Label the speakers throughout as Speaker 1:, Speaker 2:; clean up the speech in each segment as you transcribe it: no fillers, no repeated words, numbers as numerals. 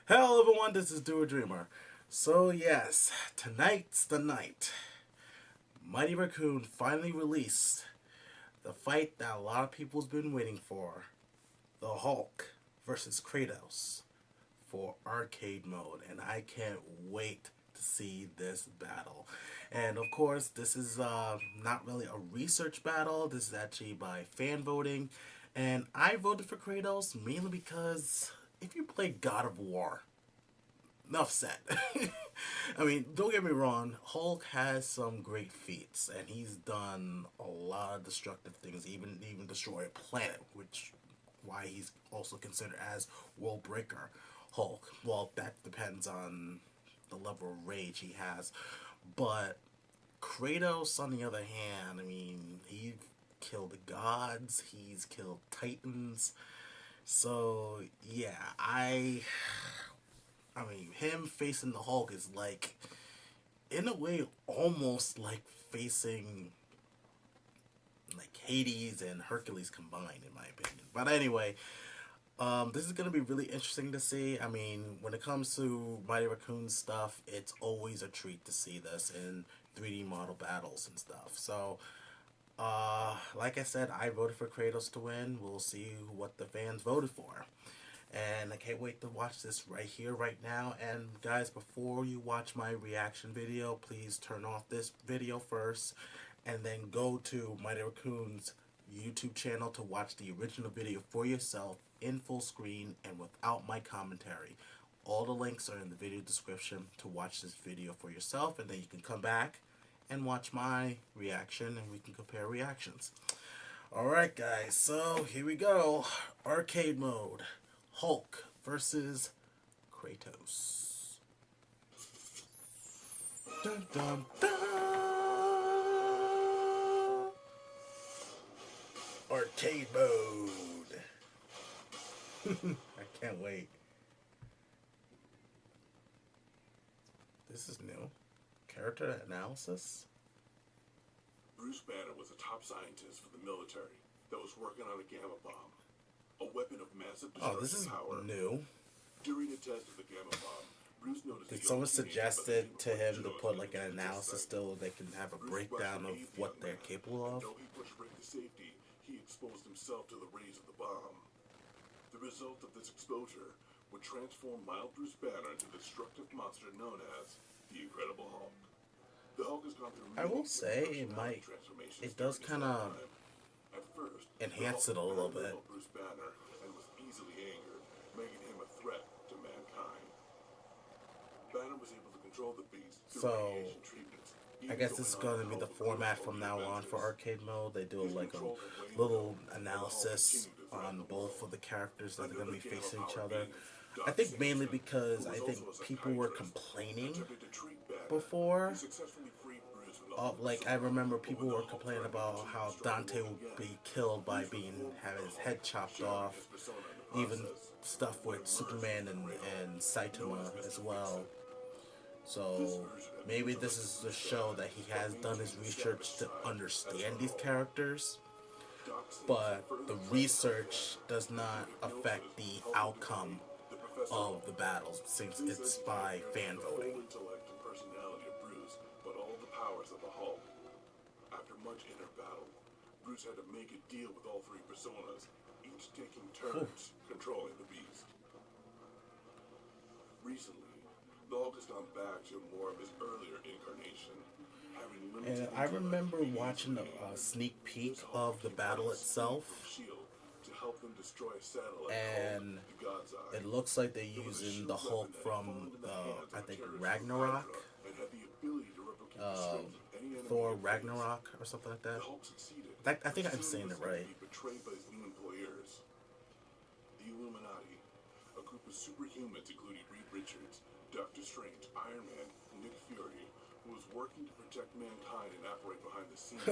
Speaker 1: Hello everyone, this is Do a Dreamer. So yes, tonight's the night. Mighty Raccoon finally released the fight that a lot of people's been waiting for. The Hulk versus Kratos for arcade mode. And I can't wait to see this battle. And of course, this is not really a research battle. This is actually by fan voting. And I voted for Kratos mainly because if you play God of War, enough said. I mean, don't get me wrong, Hulk has some great feats, and he's done a lot of destructive things, even destroy a planet, which why he's also considered as World Breaker Hulk. Well, that depends on the level of rage he has, but Kratos, on the other hand, I mean, he killed the gods, he's killed titans. So yeah, I mean, him facing the Hulk is like, in a way, almost like facing like Hades and Hercules combined, in my opinion. But anyway, this is gonna be really interesting to see. I mean, when it comes to Mighty Raccoon stuff, it's always a treat to see this in 3D model battles and stuff. So, like I said, I voted for Kratos to win. We'll see what the fans voted for. And I can't wait to watch this right here, right now. And guys, before you watch my reaction video, please turn off this video first and then go to Mighty Raccoon's YouTube channel to watch the original video for yourself in full screen and without my commentary. All the links are in the video description to watch this video for yourself, and then you can come back and watch my reaction and we can compare reactions. Alright guys, so here we go. Arcade mode. Hulk versus Kratos. Dun, dun, dun. Arcade mode. I can't wait. This is new. Character analysis?
Speaker 2: Bruce Banner was a top scientist for the military that was working on a gamma bomb, a weapon of massive destructive power.
Speaker 1: New.
Speaker 2: During a test of the gamma bomb, Bruce noticed.
Speaker 1: Did someone suggested to him to put like an analysis still they can have a breakdown of what they're capable of?
Speaker 2: Though he pushed Rick to safety, he exposed himself to the rays of the bomb. The result of this exposure would transform mild Bruce Banner into the destructive monster known as the Incredible Hulk. The Hulk has gone through.
Speaker 1: I will say it does kind of enhance it a little bit.
Speaker 2: Bruce Banner and was easily angered, making him a threat to mankind. Banner was able to control the beast through radiation treatments.
Speaker 1: I guess this is going to be the format from now on for arcade mode. They do like a little analysis on both of the characters that are going to be facing each other. I think mainly because I think people were complaining before. Like I remember people were complaining about how Dante would be killed by having his head chopped off. Even stuff with Superman and Saitama as well. So maybe this is to show that he has done his research to understand these characters, but the research does not affect the outcome of the battles since it's by fan voting.
Speaker 2: After much inner battle, Bruce had to make a deal with all three personas, each taking turns controlling the beast. Recently, the Hulk has gone back to more of his earlier incarnation, having limited.
Speaker 1: And I remember watching a sneak peek of the battle itself, and it looks like they're using the Hulk from I think Ragnarok, Thor Ragnarok or something like that. I think I'm saying it right.
Speaker 2: Betrayed by his new employers, the Illuminati, a group of superhumans including Reed Richards, Doctor Strange, Iron Man, and Nick Fury, who was working to protect mankind and operate behind the scenes.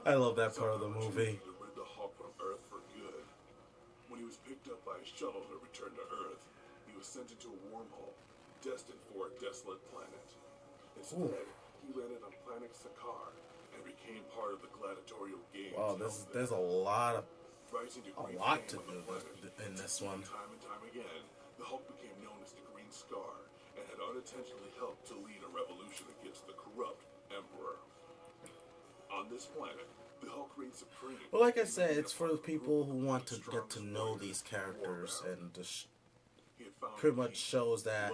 Speaker 1: I love that part of the movie.
Speaker 2: To rid the Hulk from Earth for good. When he was picked up by a shuttle to return to Earth, he was sent into a wormhole, destined for a desolate planet. Instead, he landed on planet Sakaar and became part of the gladiatorial games.
Speaker 1: Wow, there's a lot to do in this one.
Speaker 2: Time and time again, the Hulk became known as the unintentionally helped to lead a revolution against the corrupt Emperor. On this planet, the Hulk reigns supreme.
Speaker 1: Well, like I said, it's for the people who want to get to know these characters, and pretty much shows that,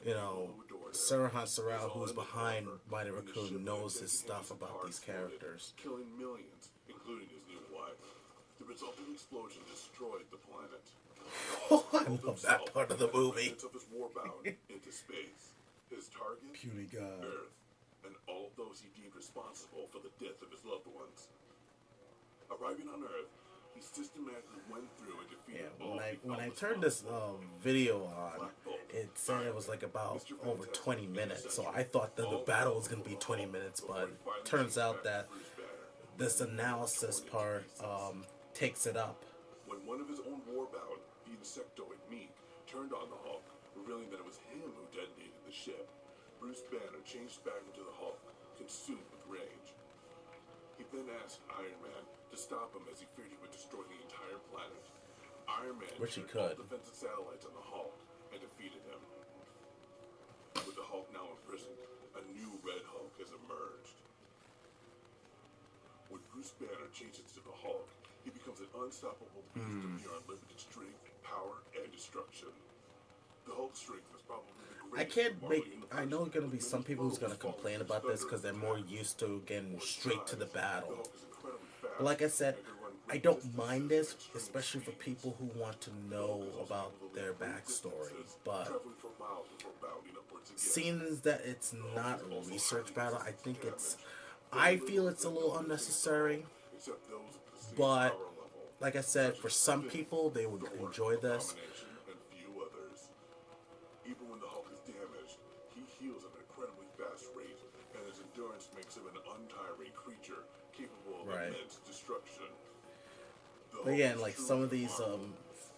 Speaker 1: you know, Sirhan Sorrell, who's behind Mighty Raccoon, knows his stuff about these characters.
Speaker 2: Killing millions, including his new wife. The resulting explosion destroyed the planet.
Speaker 1: Oh, I love that part of the movie.
Speaker 2: Of his warbound into space. His target,
Speaker 1: Puny God.
Speaker 2: Earth, and all of those he deemed responsible for the death of his loved ones. Arriving on Earth, he systematically went through and defeated all.
Speaker 1: When I turned this video on, it said it was like about over 20 minutes. So I thought that the battle was going to be 20 minutes, but it turns out that this analysis part takes it up.
Speaker 2: When one of his own warbound, the insectoid Meek, turned on the Hulk, revealing that it was him who detonated the ship, Bruce Banner changed back into the Hulk, consumed with rage. He then asked Iron Man to stop him as he feared he would destroy the entire planet. Iron Man
Speaker 1: Which he
Speaker 2: turned all
Speaker 1: could.
Speaker 2: defensive satellites on the Hulk and defeated him. With the Hulk now imprisoned, a new Red Hulk has emerged. When Bruce Banner changes to the Hulk, he becomes an unstoppable beast of pure unlimited strength, power, and destruction. The Hulk's strength was probably the
Speaker 1: I
Speaker 2: greatest
Speaker 1: can't
Speaker 2: in Marvel
Speaker 1: make.
Speaker 2: Universe,
Speaker 1: I know going to be
Speaker 2: with
Speaker 1: some
Speaker 2: many
Speaker 1: people who's going to
Speaker 2: foes
Speaker 1: complain
Speaker 2: falling
Speaker 1: about this
Speaker 2: under
Speaker 1: because they're
Speaker 2: his
Speaker 1: more
Speaker 2: attack.
Speaker 1: used to getting
Speaker 2: For his
Speaker 1: straight to the
Speaker 2: size,
Speaker 1: battle.
Speaker 2: the Hulk is incredibly fast
Speaker 1: But like I said,
Speaker 2: and can run
Speaker 1: I
Speaker 2: great
Speaker 1: don't
Speaker 2: distances
Speaker 1: mind this,
Speaker 2: at extreme
Speaker 1: especially for
Speaker 2: speed.
Speaker 1: people who want to know about their backstory. But
Speaker 2: Traveling for miles before bounding upwards again.
Speaker 1: seeing as that it's not a research battle, I think it's. I feel it's a little unnecessary.
Speaker 2: Except those with the same
Speaker 1: But
Speaker 2: power level,
Speaker 1: like I said, for some people, they would enjoy this.
Speaker 2: Abomination, and few others. Even when the Hulk is damaged, he heals at an incredibly fast rate, and his endurance makes him an untiring creature capable of
Speaker 1: Right.
Speaker 2: immense destruction. The
Speaker 1: But
Speaker 2: Hulk
Speaker 1: again,
Speaker 2: is
Speaker 1: like
Speaker 2: truly
Speaker 1: some of these
Speaker 2: remarkable,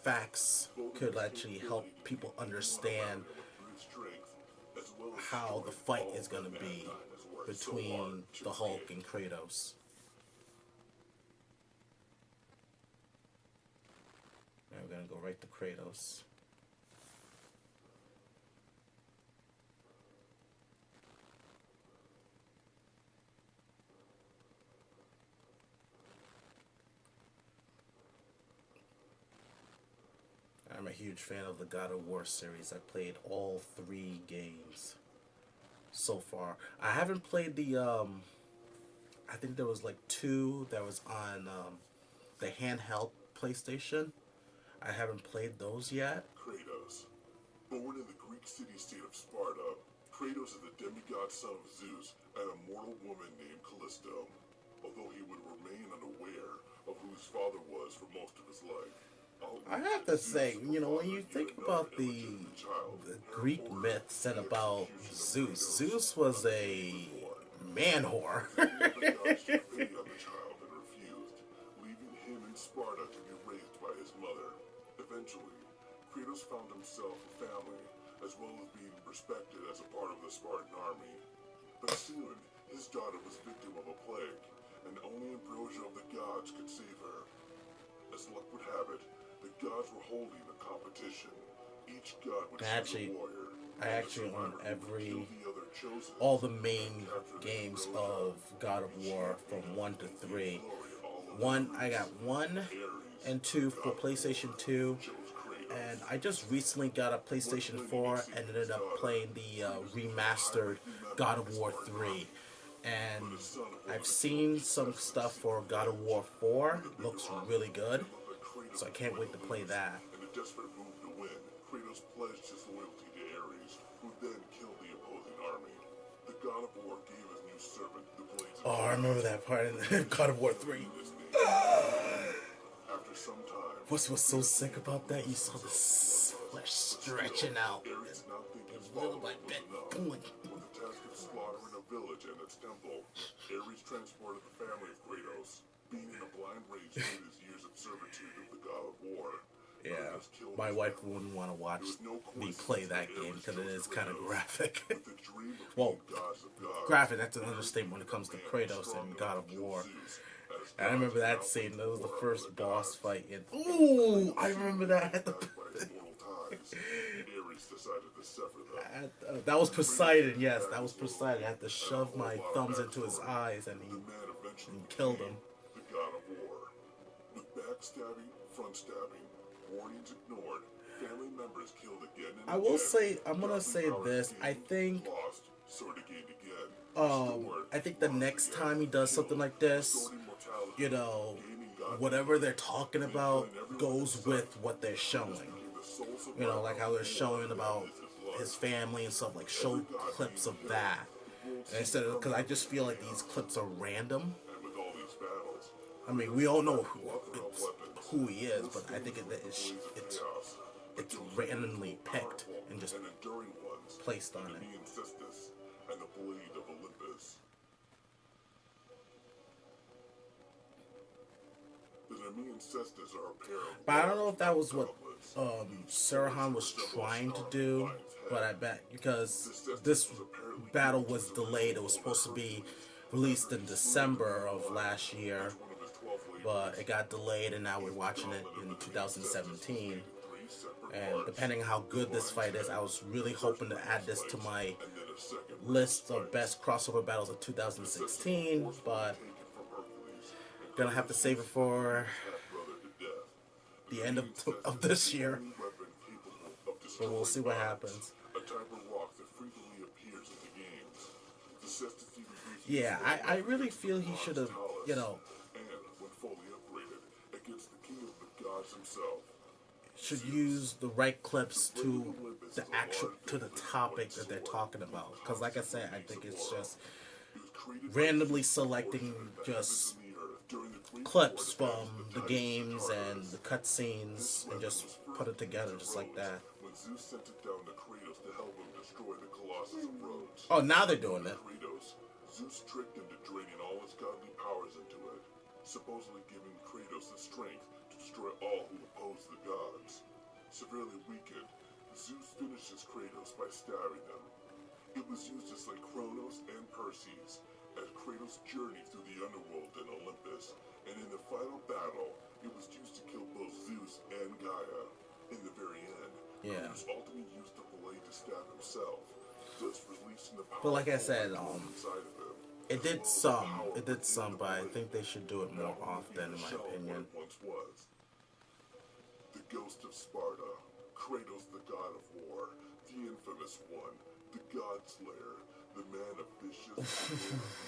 Speaker 1: facts
Speaker 2: both in
Speaker 1: could
Speaker 2: his
Speaker 1: actually help
Speaker 2: capability to
Speaker 1: people
Speaker 2: defeat anyone
Speaker 1: understand
Speaker 2: around him with brute strength, as well as
Speaker 1: how the
Speaker 2: destroying
Speaker 1: fight
Speaker 2: all
Speaker 1: is going to
Speaker 2: that
Speaker 1: be
Speaker 2: mankind has worked so
Speaker 1: between
Speaker 2: hard to
Speaker 1: the Hulk
Speaker 2: create.
Speaker 1: and Kratos. Now we're going to go right to Kratos. I'm a huge fan of the God of War series. I played all 3 games so far. I haven't played the I think there was like 2 that was on the handheld PlayStation. I haven't played those yet.
Speaker 2: Kratos. Born in the Greek city-state of Sparta, Kratos is the demigod son of Zeus and a mortal woman named Callisto, although he would remain unaware of who his father was for most of his life.
Speaker 1: I have to say, you know, when you think about the Greek myths and about Zeus was a man whore.
Speaker 2: The gods took pity on the child and refused, leaving him in Sparta to be raised by his mother. Eventually, Kratos found himself a family, as well as being respected as a part of the Spartan army. But soon, his daughter was victim of a plague, and only Ambrosia of the gods could save her. As luck would have it, the gods were holding a competition. Each god would choose a warrior.
Speaker 1: I actually own
Speaker 2: The survivor would kill the other chosen.
Speaker 1: all the main games of God of War from 1 to 3. I got 1 and 2 for PlayStation 2, and I just recently got a PlayStation 4 and ended up playing the remastered God of War 3. And I've seen some stuff for God of War 4. Looks really good, so I can't wait to play that.
Speaker 2: In a desperate move to win, Kratos pledged his loyalty to Ares, who then killed the opposing army. The God of War gave his new servant the blades of
Speaker 1: Oh, I remember that part in God of War 3.
Speaker 2: his name. After some time,
Speaker 1: What's so sick about that? You saw the flesh stretching out.
Speaker 2: Ares now thinking his
Speaker 1: Little
Speaker 2: followers
Speaker 1: by
Speaker 2: was
Speaker 1: bit.
Speaker 2: enough.
Speaker 1: Boom.
Speaker 2: With the task of slaughtering a village and its temple, Ares transported the family of Kratos, being in a blind rage due to his years of servitude of the God of War.
Speaker 1: Yeah,
Speaker 2: Kratos killed
Speaker 1: my
Speaker 2: his
Speaker 1: wife
Speaker 2: family.
Speaker 1: wouldn't want to watch
Speaker 2: There was no
Speaker 1: me
Speaker 2: coincidence
Speaker 1: play that
Speaker 2: that
Speaker 1: game
Speaker 2: Ares
Speaker 1: because it
Speaker 2: chose
Speaker 1: is kind of
Speaker 2: Kratos.
Speaker 1: graphic.
Speaker 2: With the dream of
Speaker 1: Well,
Speaker 2: being gods of gods,
Speaker 1: graphic, that's an understatement when it comes to Kratos and God of War. And I remember that scene. That was the first boss fight in. Ooh, I remember that.
Speaker 2: Ares decided to sever them.
Speaker 1: That was Poseidon, yes, that was Poseidon. I had to shove my thumbs into his eyes and
Speaker 2: The man eventually
Speaker 1: killed him.
Speaker 2: became the god of war. With backstabbing, front stabbing, warnings ignored, family members killed again and
Speaker 1: I will
Speaker 2: again,
Speaker 1: say, I'm gonna
Speaker 2: godly
Speaker 1: say
Speaker 2: powers
Speaker 1: this.
Speaker 2: gained,
Speaker 1: I think,
Speaker 2: lost, sort of gained again, restored,
Speaker 1: I think the
Speaker 2: lost
Speaker 1: next
Speaker 2: again,
Speaker 1: time he does something
Speaker 2: killed,
Speaker 1: like this,
Speaker 2: restored immortality,
Speaker 1: you know,
Speaker 2: gaining godly
Speaker 1: whatever they're talking
Speaker 2: and
Speaker 1: about
Speaker 2: killing everyone
Speaker 1: goes
Speaker 2: in
Speaker 1: with
Speaker 2: sight.
Speaker 1: what they're showing.
Speaker 2: Became the sole
Speaker 1: You know, like how they're
Speaker 2: survivor
Speaker 1: showing
Speaker 2: of war
Speaker 1: about
Speaker 2: that lived his blood.
Speaker 1: his family and stuff, like show
Speaker 2: Every god
Speaker 1: clips
Speaker 2: being
Speaker 1: of
Speaker 2: killed,
Speaker 1: that.
Speaker 2: the world
Speaker 1: Instead of, because I
Speaker 2: seemed
Speaker 1: just feel like
Speaker 2: permanently
Speaker 1: these
Speaker 2: chaos.
Speaker 1: clips are random.
Speaker 2: And with all these battles,
Speaker 1: I mean, we all know
Speaker 2: Kratos'
Speaker 1: who he is,
Speaker 2: This
Speaker 1: but I think
Speaker 2: game was
Speaker 1: it's
Speaker 2: a blaze of chaos, but
Speaker 1: it's
Speaker 2: those
Speaker 1: randomly
Speaker 2: were
Speaker 1: picked
Speaker 2: powerful
Speaker 1: and just
Speaker 2: enduring ones,
Speaker 1: placed on
Speaker 2: the
Speaker 1: it.
Speaker 2: Me and Sisters and the Blade of Olympus. The Nemean Sisters are a pair of
Speaker 1: But I don't know if that was what
Speaker 2: goblins.
Speaker 1: Sarahan was trying to do, but I bet because this battle was delayed. It was supposed to be released in December of last year,
Speaker 2: One of his 12 ladies,
Speaker 1: but it got delayed, and now we're watching it in 2017. And depending on how good this fight is, I was really hoping to add this to my
Speaker 2: and then a second
Speaker 1: list of best crossover battles of 2016, but
Speaker 2: taken from Hercules and
Speaker 1: gonna have to save it for
Speaker 2: half-brother to death.
Speaker 1: the end of this year.
Speaker 2: Only weapon capable of
Speaker 1: But
Speaker 2: destroying
Speaker 1: we'll see what
Speaker 2: gods.
Speaker 1: happens.
Speaker 2: A type of rock that frequently appears in the games. The Cestus even briefly
Speaker 1: Yeah,
Speaker 2: fought
Speaker 1: I really feel he should have, you know,
Speaker 2: and when fully upgraded against the king of the gods himself.
Speaker 1: should use the right clips to the topic that they're talking about. Because like I said, I think it's just
Speaker 2: It was created
Speaker 1: randomly selecting just
Speaker 2: in the earth during the great
Speaker 1: clips
Speaker 2: war
Speaker 1: from
Speaker 2: against
Speaker 1: the
Speaker 2: Titans
Speaker 1: games and
Speaker 2: Tartarus.
Speaker 1: the cutscenes and just put it together just like that.
Speaker 2: When Zeus sent it down to Kratos to help him destroy the Colossus of Rhodes.
Speaker 1: Oh, now they're doing it.
Speaker 2: Kratos, Zeus tricked him to draining all his godly powers into it, supposedly giving Kratos the strength to destroy all who oppose the gods. Severely weakened, Zeus finishes Kratos by stabbing him. It was used just like Kronos and Perseus as Kratos journeyed through the underworld in Olympus, and in the final battle, it was used to kill both Zeus and Gaia. In the very end,
Speaker 1: Yeah.
Speaker 2: Kratos ultimately used the blade to stab himself, thus releasing the power
Speaker 1: But like I said,
Speaker 2: inside of him.
Speaker 1: it did some, but I think they should do it more often, in my opinion.
Speaker 2: Once was. The ghost of Sparta, Kratos the god of war, the infamous one, the god slayer, the man of vicious and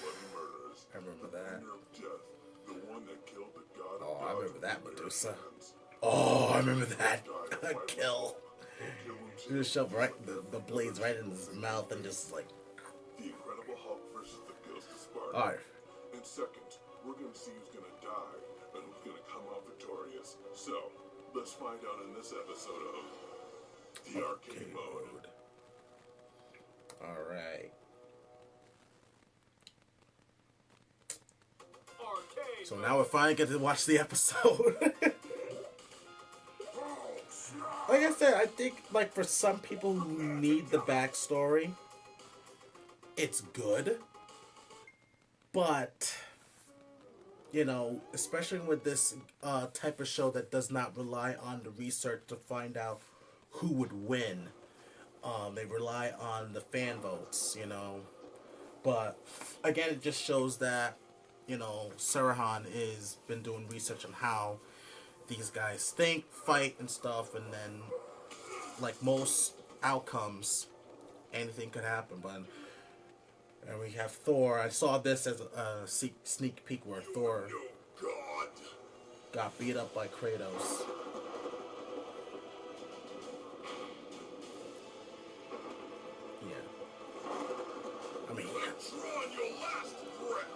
Speaker 2: bloody murders.
Speaker 1: I remember
Speaker 2: the
Speaker 1: that.
Speaker 2: bringer of death, the one that killed the god
Speaker 1: Oh,
Speaker 2: of
Speaker 1: I
Speaker 2: gods
Speaker 1: remember that,
Speaker 2: with bare
Speaker 1: Medusa.
Speaker 2: hands.
Speaker 1: Oh, I remember that
Speaker 2: Died of
Speaker 1: kill.
Speaker 2: Kill him
Speaker 1: He just shoved the blades right in his mouth and just like,
Speaker 2: The Incredible Hulk versus the Ghost of Sparta.
Speaker 1: alright.
Speaker 2: In seconds, we're gonna see who's gonna die and who's gonna come out victorious. So, let's find out in this episode of The Arcade Mode.
Speaker 1: Alright. So now we're finally getting to watch the episode. Like I said, I think like for some people who need the backstory, it's good. But you know, especially with this type of show that does not rely on the research to find out who would win. They rely on the fan votes, you know. But again, it just shows that, you know, Sarahan is been doing research on how these guys think, fight, and stuff, and then, like most outcomes, anything could happen. But and we have Thor. I saw this as a sneak peek where Thor
Speaker 2: No God!
Speaker 1: got beat up by Kratos. Yeah. I mean,
Speaker 2: Draw your last breath!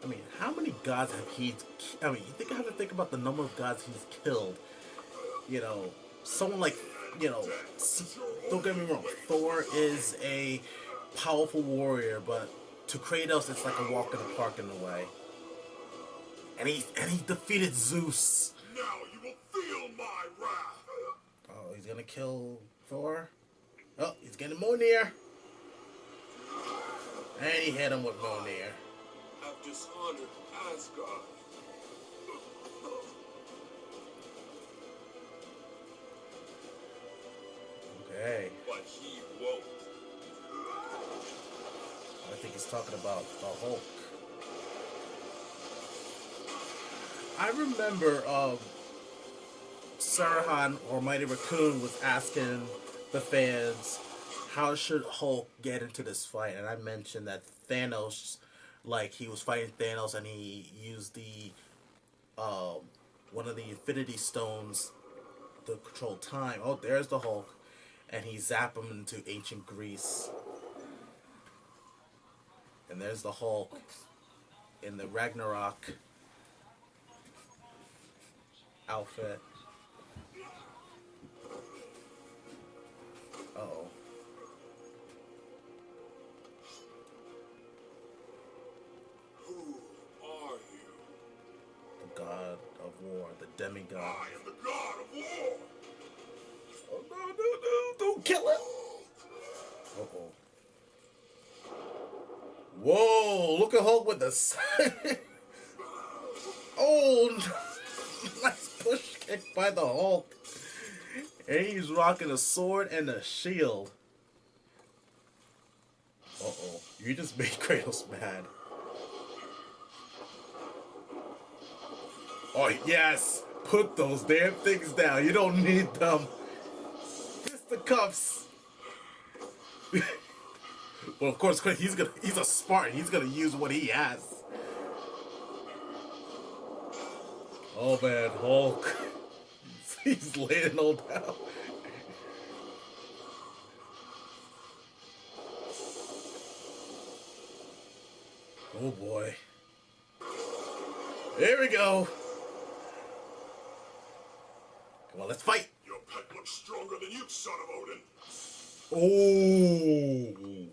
Speaker 1: I mean, how many gods have he? I mean, you have to think about the number of gods he's killed. You know, someone like, you know, don't get me wrong, Thor is a powerful warrior, but to Kratos, it's like a walk in the park in a way. And he defeated Zeus.
Speaker 2: Now you will feel my wrath!
Speaker 1: Oh, he's gonna kill Thor. Oh, he's getting Mjolnir. And he hit him with Mjolnir.
Speaker 2: Have dishonored Asgard.
Speaker 1: Okay.
Speaker 2: But he won't.
Speaker 1: I think he's talking about the Hulk. I remember Sarahan or Mighty Raccoon was asking the fans, how should Hulk get into this fight? And I mentioned that Thanos, like he was fighting Thanos and he used the one of the Infinity Stones to control time. Oh, there's the Hulk, and he zapped him into ancient Greece. And there's the Hulk in the Ragnarok outfit. Uh-oh.
Speaker 2: Who are you?
Speaker 1: The god of war, the demigod.
Speaker 2: I am the god of war.
Speaker 1: Oh, no, don't kill him! Uh-oh. Whoa, look at Hulk with the... Oh, nice push kick by the Hulk. And he's rocking a sword and a shield. Uh-oh, you just made Kratos mad. Oh, yes! Put those damn things down. You don't need them. Fisticuffs. Well, of course, he's a Spartan. He's gonna use what he has. Oh man, Hulk. He's laying it all down. Oh boy. Here we go. Come on, let's fight.
Speaker 2: Your pet looks stronger than you, son of Odin.
Speaker 1: Oh.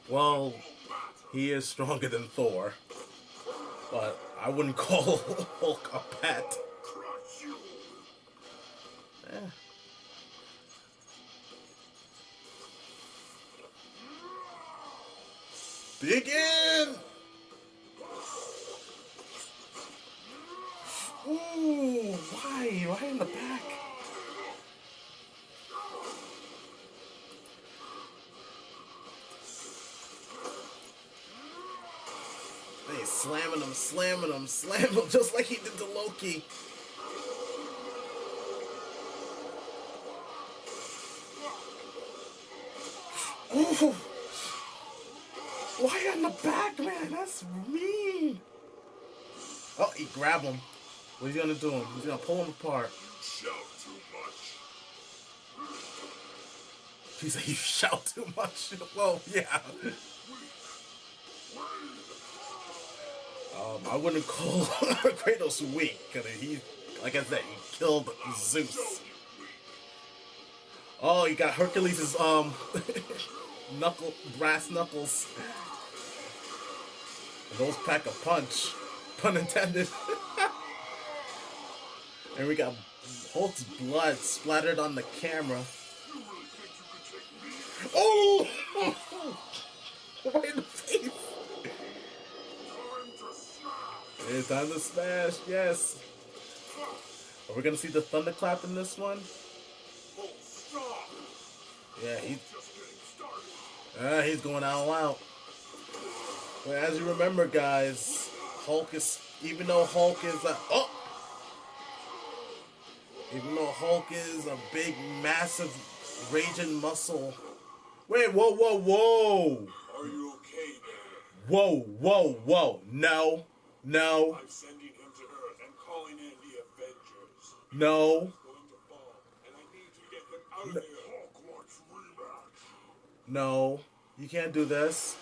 Speaker 1: Well, he is stronger than Thor. But I wouldn't call Hulk a pet.
Speaker 2: Crush you.
Speaker 1: Eh. Begin! Ooh, why? Right in the back. Hey, slamming him, just like he did to Loki. Ooh. Why on the back, man? That's mean. Oh, he grabbed him. What's he gonna do him? He's gonna pull him apart.
Speaker 2: You shout too much.
Speaker 1: He said, you shout too much. Well, yeah. I wouldn't call Kratos weak, because he, like I said, he killed Zeus. Oh, you got Hercules' brass knuckles. And those pack a punch. Pun intended. And we got Hulk's blood splattered on the camera. Oh! Right in the face. It's time to smash, yes. Are we gonna see the thunderclap in this one? Yeah, he's going all out. But as you remember, guys, Hulk is, even though Hulk is a big, massive, raging muscle. Wait, whoa.
Speaker 2: Are you okay, man?
Speaker 1: Whoa. No.
Speaker 2: I'm sending him to Earth and calling in the Avengers.
Speaker 1: No.
Speaker 2: He's going to fall, and I need to get him out of here. Hulk wants rematch.
Speaker 1: No. You can't do this.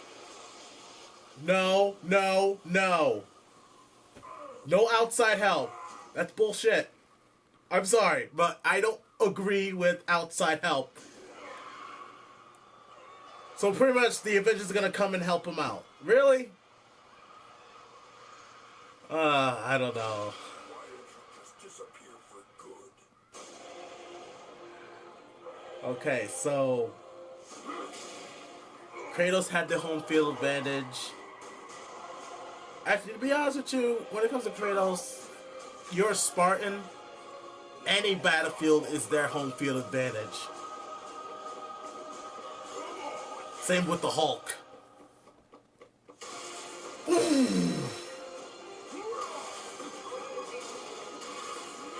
Speaker 1: No. No outside help. That's bullshit. I'm sorry, but I don't agree with outside help. So pretty much the Avengers are gonna come and help him out. Really? I don't know.
Speaker 2: Why did you just disappear for good?
Speaker 1: Okay, so Kratos had the home field advantage. Actually, to be honest with you, when it comes to Kratos, you're a Spartan. Any battlefield is their home field advantage. Same with the Hulk.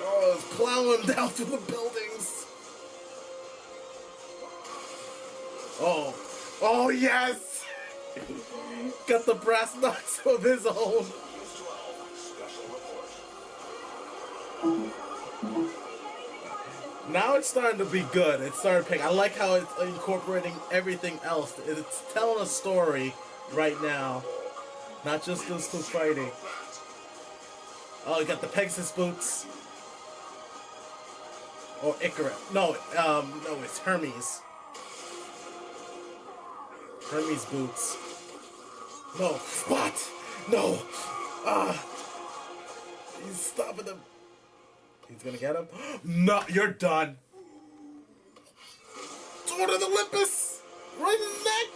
Speaker 1: Oh, it's plowing down through the buildings. Oh. Oh, yes! Got the brass knucks of his own. Now it's starting to be good. It's starting to pick. I like how it's incorporating everything else. It's telling a story right now. Not just those two fighting. Oh, you got the Pegasus boots. Or Icarus. No, no, it's Hermes. Hermes boots. No, what? No. He's stopping them. He's gonna get him. No, you're done. Sword of Olympus! Right in the neck!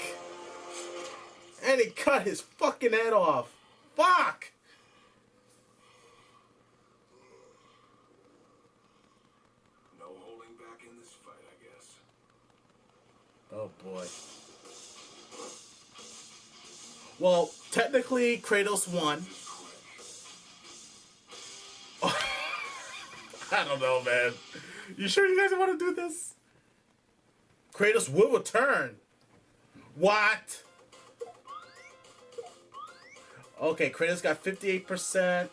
Speaker 1: And he cut his fucking head off. Fuck!
Speaker 2: No holding back in this fight, I guess.
Speaker 1: Oh boy. Well, technically, Kratos won. I don't know, man. You sure you guys want to do this? Kratos will return. What? Okay, Kratos got 58%.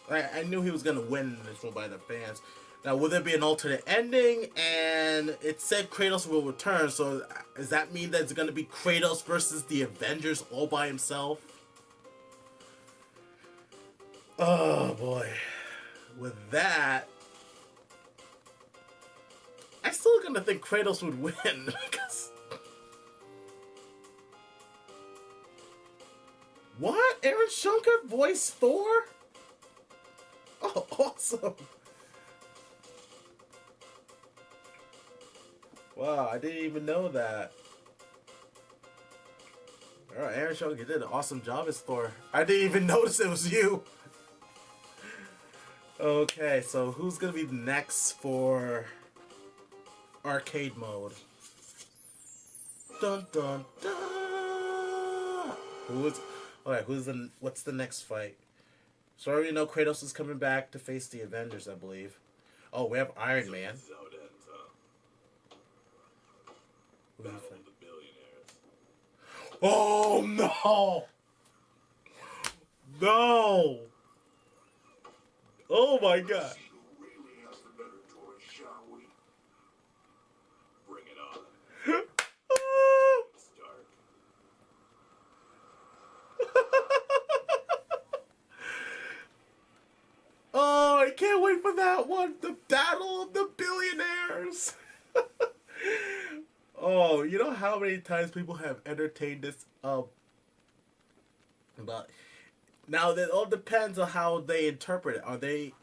Speaker 1: I knew he was going to win this one by the fans. Now, will there be an alternate ending? And it said Kratos will return, so does that mean that it's going to be Kratos versus the Avengers all by himself? Oh, boy. With that, I still gonna think Kratos would win because what? Aaron Shankar voiced Thor? Oh, awesome! Wow, I didn't even know that. All right, Aaron Shankar did an awesome job as Thor. I didn't even notice it was you. Okay, so who's gonna be next for arcade mode? Dun dun dun. What's the next fight? So I already know Kratos is coming back to face the Avengers, I believe. Oh, we have Iron Man. Oh no! No! Oh my god!
Speaker 2: Bring it on. Start.
Speaker 1: Oh, I can't wait for that one! The Battle of the Billionaires! Oh, you know how many times people have entertained this? But now that all depends on how they interpret it. Are they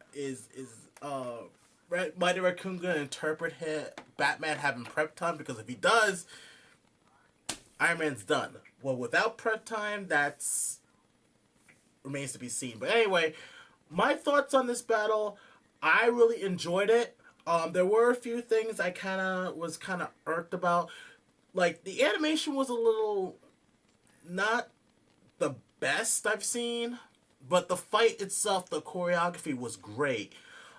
Speaker 1: Mighty Raccoon gonna interpret Batman having prep time? Because if he does, Iron Man's done. Well, without prep time, that's remains to be seen. But anyway, my thoughts on this battle, I really enjoyed it. There were a few things I was kind of irked about. Like, the animation was a little not the best I've seen, but the fight itself, the choreography was great.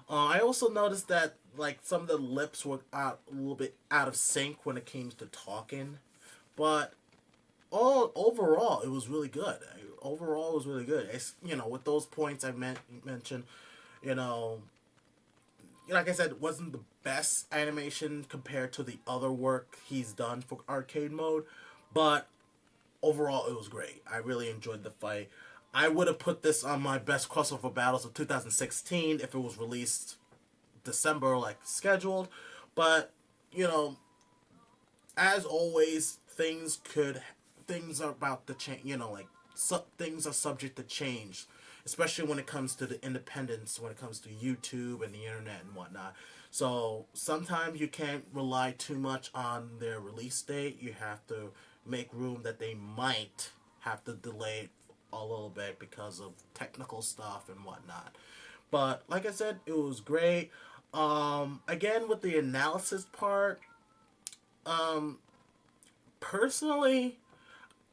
Speaker 1: I also noticed that like some of the lips were a little bit out of sync when it came to talking, but overall it was really good. Overall, it was really good. It's, with those points I mentioned, like I said, it wasn't the best animation compared to the other work he's done for arcade mode, but overall it was great. I really enjoyed the fight. I would have put this on my best crossover battles of 2016 if it was released December like scheduled, but as always, things are about to change. Things are subject to change, especially when it comes to the independence, when it comes to YouTube and the internet and whatnot. So sometimes you can't rely too much on their release date. You have to make room that they might have to delay a little bit because of technical stuff and whatnot. But like I said, it was great. Again, with the analysis part, personally,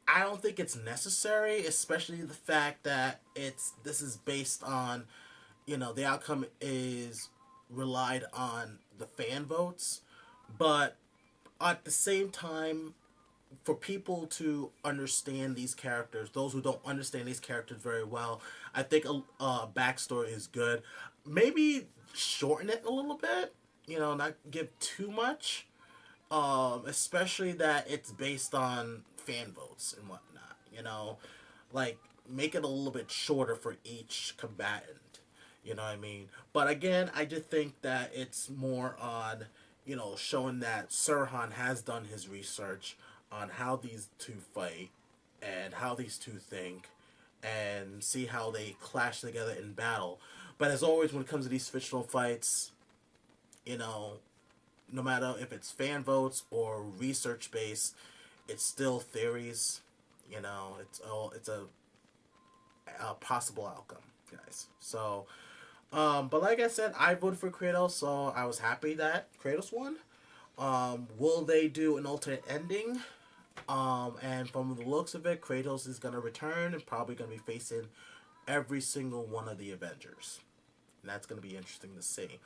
Speaker 1: I don't think it's necessary, especially the fact that this is based on, the outcome is relied on the fan votes, but at the same time, for people to understand these characters, those who don't understand these characters very well, I think a backstory is good. Maybe shorten it a little bit, not give too much, especially that it's based on fan votes and whatnot. Like make it a little bit shorter for each combatant. You know what I mean? But again, I just think that it's more on, showing that Sirhan has done his research on how these two fight and how these two think and see how they clash together in battle. But as always, when it comes to these fictional fights, you know, no matter if it's fan votes or research based, it's still theories. It's a possible outcome, guys. So, but like I said, I voted for Kratos, so I was happy that Kratos won. Will they do an alternate ending? And from the looks of it, Kratos is gonna return and probably gonna be facing every single one of the Avengers. And that's gonna be interesting to see.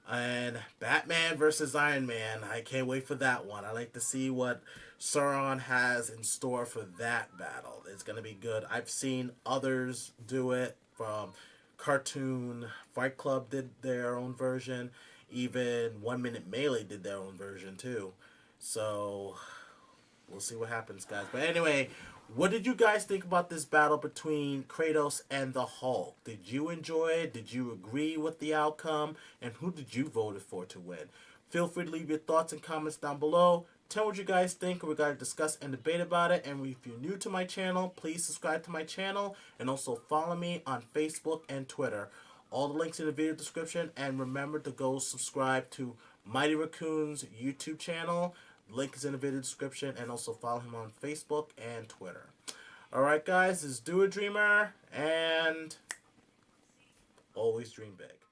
Speaker 1: And Batman versus Iron Man, I can't wait for that one. I like to see what Sauron has in store for that battle. It's gonna be good. I've seen others do it. From Cartoon Fight Club did their own version. Even 1 Minute Melee did their own version too. So we'll see what happens, guys. But anyway, what did you guys think about this battle between Kratos and the Hulk? Did you enjoy it? Did you agree with the outcome? And who did you vote for to win? Feel free to leave your thoughts and comments down below. Tell what you guys think. We're going to discuss and debate about it. And if you're new to my channel, please subscribe to my channel. And also follow me on Facebook and Twitter. All the links in the video description. And remember to go subscribe to Mighty Raccoon's YouTube channel. Link is in the video description, and also follow him on Facebook and Twitter. Alright guys, this is Do a Dreamer, and always dream big.